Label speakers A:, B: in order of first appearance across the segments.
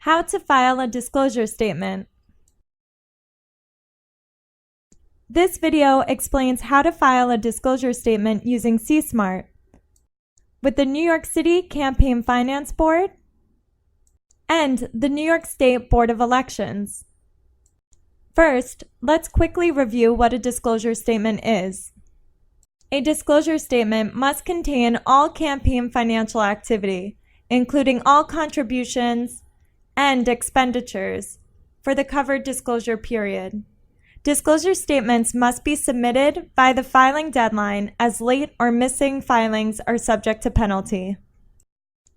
A: How to file a disclosure statement. This video explains how to file a disclosure statement using CSmart with the New York City Campaign Finance Board and the New York State Board of Elections. First, let's quickly review what a disclosure statement is. A disclosure statement must contain all campaign financial activity, including all contributions and expenditures for the covered disclosure period. Disclosure statements must be submitted by the filing deadline, as late or missing filings are subject to penalty.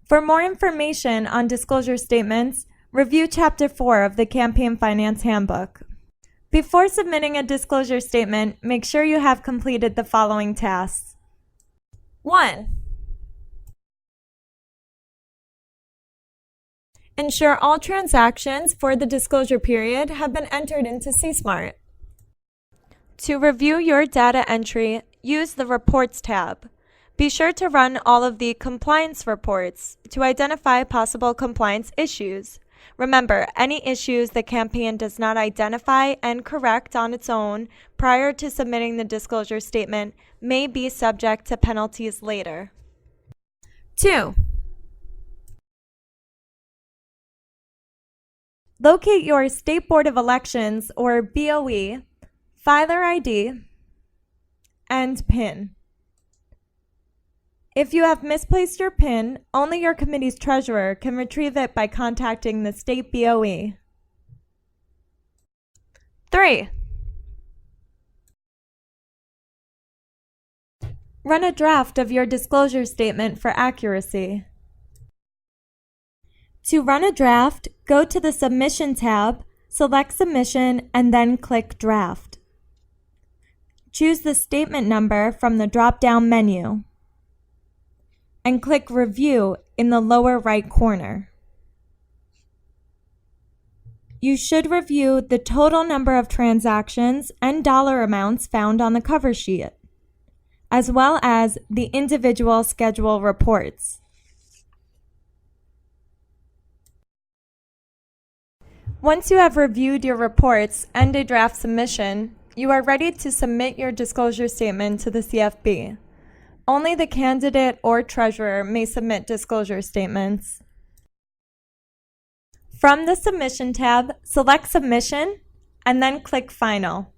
A: For more information on disclosure statements, review Chapter 4 of the Campaign Finance Handbook. Before submitting a disclosure statement, make sure you have completed the following tasks. 1. Ensure all transactions for the disclosure period have been entered into CSmart. To review your data entry, use the Reports tab. Be sure to run all of the compliance reports to identify possible compliance issues. Remember, any issues the campaign does not identify and correct on its own prior to submitting the disclosure statement may be subject to penalties later. 2. Locate your State Board of Elections, or BOE, filer ID, and PIN. If you have misplaced your PIN, only your committee's treasurer can retrieve it by contacting the State BOE. 3. Run a draft of your disclosure statement for accuracy. To run a draft, go to the Submission tab, select Submission, and then click Draft. Choose the statement number from the drop-down menu and click Review in the lower right corner. You should review the total number of transactions and dollar amounts found on the cover sheet, as well as the individual schedule reports. Once you have reviewed your reports and a draft submission, you are ready to submit your disclosure statement to the CFB. Only the candidate or treasurer may submit disclosure statements. From the Submission tab, select Submission and then click Final.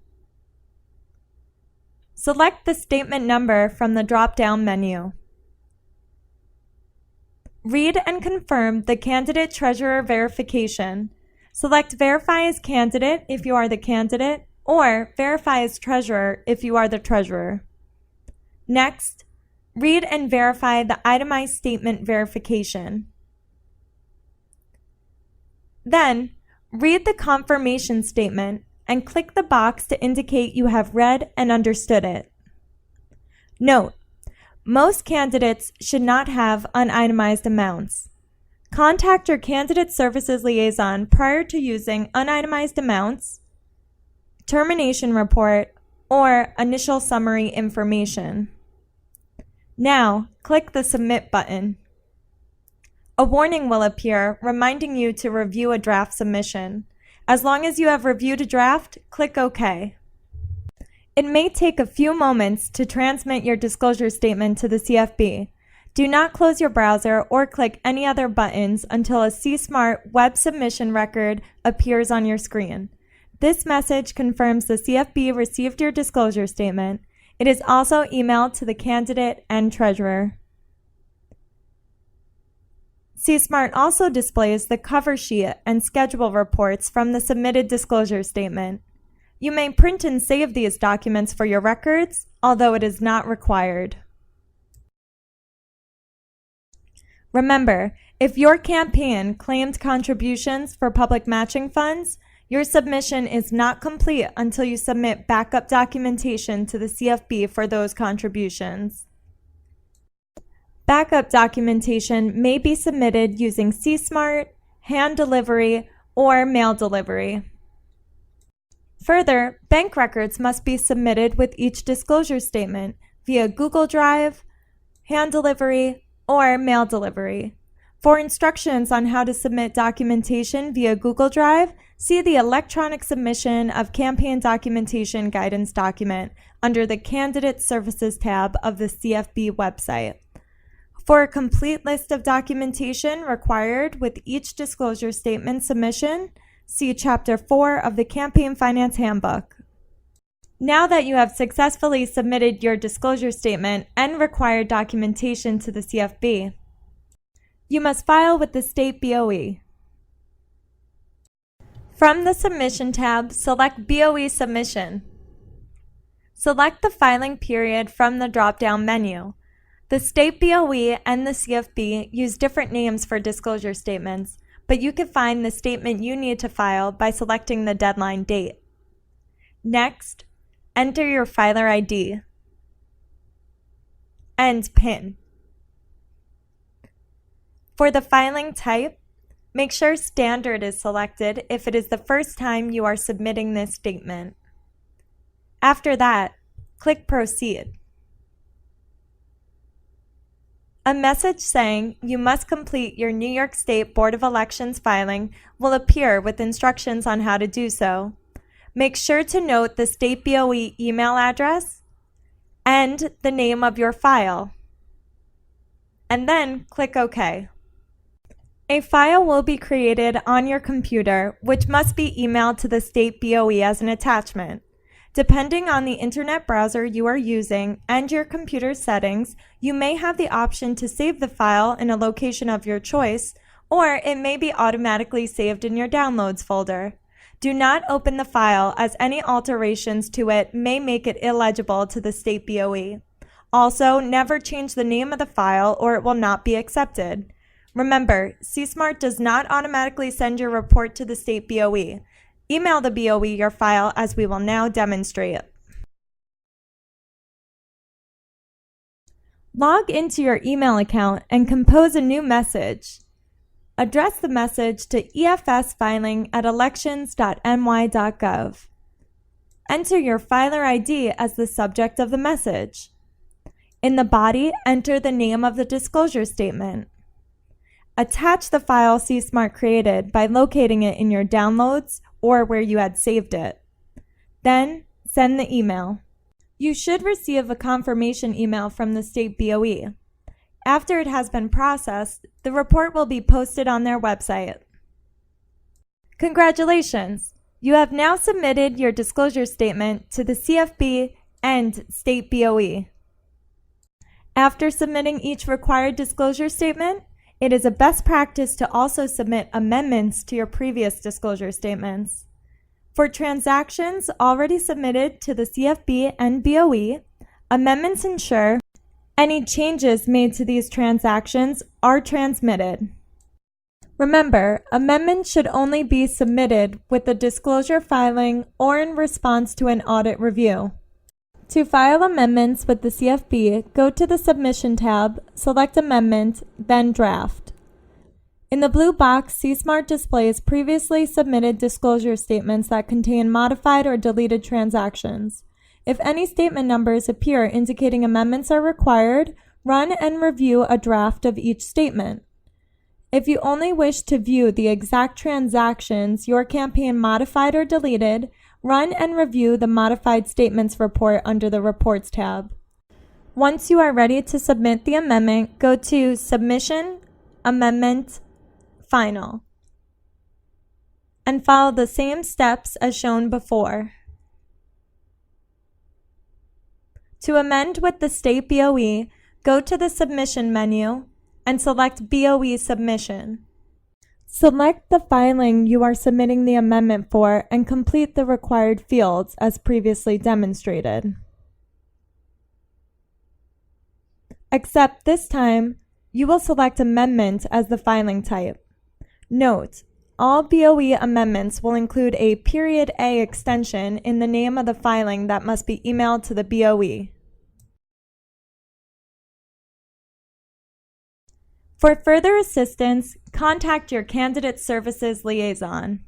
A: Select the statement number from the drop-down menu. Read and confirm the candidate treasurer verification. Select Verify as Candidate if you are the candidate, or Verify as Treasurer if you are the treasurer. Next, read and verify the itemized statement verification. Then, read the confirmation statement and click the box to indicate you have read and understood it. Note, most candidates should not have unitemized amounts. Contact your Candidate Services Liaison prior to using unitemized amounts, termination report, or initial summary information. Now, click the Submit button. A warning will appear reminding you to review a draft submission. As long as you have reviewed a draft, click OK. It may take a few moments to transmit your disclosure statement to the CFB. Do not close your browser or click any other buttons until a CSmart web submission record appears on your screen. This message confirms the CFB received your disclosure statement. It is also emailed to the candidate and treasurer. CSmart also displays the cover sheet and schedule reports from the submitted disclosure statement. You may print and save these documents for your records, although it is not required. Remember, if your campaign claimed contributions for public matching funds, your submission is not complete until you submit backup documentation to the CFB for those contributions. Backup documentation may be submitted using CSmart, hand delivery, or mail delivery. Further, bank records must be submitted with each disclosure statement via Google Drive, hand delivery, or mail delivery. For instructions on how to submit documentation via Google Drive, see the Electronic Submission of Campaign Documentation Guidance document under the Candidate Services tab of the CFB website. For a complete list of documentation required with each disclosure statement submission, see Chapter 4 of the Campaign Finance Handbook. Now that you have successfully submitted your disclosure statement and required documentation to the CFB, you must file with the State BOE. From the Submission tab, select BOE Submission. Select the filing period from the drop-down menu. The State BOE and the CFB use different names for disclosure statements, but you can find the statement you need to file by selecting the deadline date. Next, enter your filer ID and PIN. For the filing type, make sure Standard is selected if it is the first time you are submitting this statement. After that, click Proceed. A message saying you must complete your New York State Board of Elections filing will appear with instructions on how to do so. Make sure to note the State BOE email address and the name of your file, and then click OK. A file will be created on your computer, which must be emailed to the State BOE as an attachment. Depending on the internet browser you are using and your computer settings, you may have the option to save the file in a location of your choice, or it may be automatically saved in your Downloads folder. Do not open the file, as any alterations to it may make it illegible to the State BOE. Also, never change the name of the file or it will not be accepted. Remember, CSMART does not automatically send your report to the State BOE. Email the BOE your file, as we will now demonstrate. Log into your email account and compose a new message. Address the message to efsfiling@elections.ny.gov. Enter your filer ID as the subject of the message. In the body, enter the name of the disclosure statement. Attach the file CSMART created by locating it in your Downloads or where you had saved it. Then, send the email. You should receive a confirmation email from the State BOE. After it has been processed, the report will be posted on their website. Congratulations! You have now submitted your disclosure statement to the CFB and State BOE. After submitting each required disclosure statement, it is a best practice to also submit amendments to your previous disclosure statements. For transactions already submitted to the CFB and BOE, amendments ensure any changes made to these transactions are transmitted. Remember, amendments should only be submitted with the disclosure filing or in response to an audit review. To file amendments with the CFB, go to the Submission tab, select Amendment, then Draft. In the blue box, CSMART displays previously submitted disclosure statements that contain modified or deleted transactions. If any statement numbers appear indicating amendments are required, run and review a draft of each statement. If you only wish to view the exact transactions your campaign modified or deleted, run and review the Modified Statements report under the Reports tab. Once you are ready to submit the amendment, go to Submission, Amendment, Final, and follow the same steps as shown before. To amend with the State BOE, go to the Submission menu and select BOE Submission. Select the filing you are submitting the amendment for and complete the required fields as previously demonstrated. Except this time, you will select Amendment as the filing type. Note, all BOE amendments will include a .A extension in the name of the filing that must be emailed to the BOE. For further assistance, contact your Candidate Services Liaison.